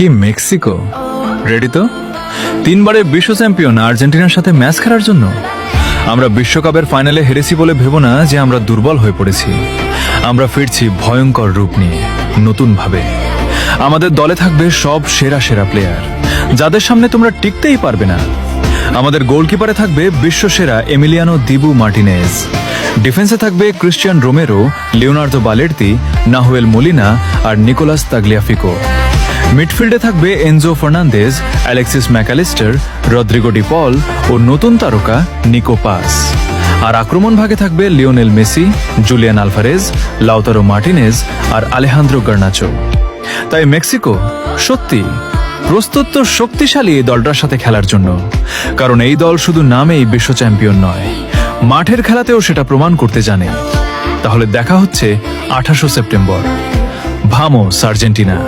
কি Mexico ready তো? তিনবারের বিশ্ব চ্যাম্পিয়ন আর্জেন্টিনার সাথে ম্যাচ খেলার জন্য। আমরা বিশ্বকাপের ফাইনালে হেরেছি বলে ভেবো না যে আমরা দুর্বল হয়ে পড়েছি। আমরা ফিরছি ভয়ঙ্কর রূপ নিয়ে, নতুন ভাবে। আমাদের দলে থাকবে সব সেরা সেরা প্লেয়ার, যাদের সামনে তোমরা টিকতেই পারবে না। আমাদের গোলকিপারে থাকবে বিশ্বসেরা এমিলিয়ানো দিবু মার্টিনেজ। ডিফেন্সে থাকবে Cristian Romero, Leonardo Balerdi, Nahuel Molina আর নিকোলাস তাগলিয়াফিকো। মিডফিল্ডে থাকবে Enzo Fernandez, Alexis Mac Allister, Rodrigo De Paul ও নতুন তারকা নিকো পাস। আর আক্রমণ ভাগে থাকবে Lionel Messi, Julian Alvarez, Lautaro Martinez আর আলেহান্দ্রো গার্নাচো। তাই মেক্সিকো সত্যি প্রস্তুত তো শক্তিশালী এই দলটার সাথে খেলার জন্য, কারণ এই দল শুধু নামেই বিশ্ব চ্যাম্পিয়ন নয়, মাঠের খেলাতেও সেটা প্রমাণ করতে জানে। তাহলে দেখা হচ্ছে 28 সেপ্টেম্বর। Vamos Argentina.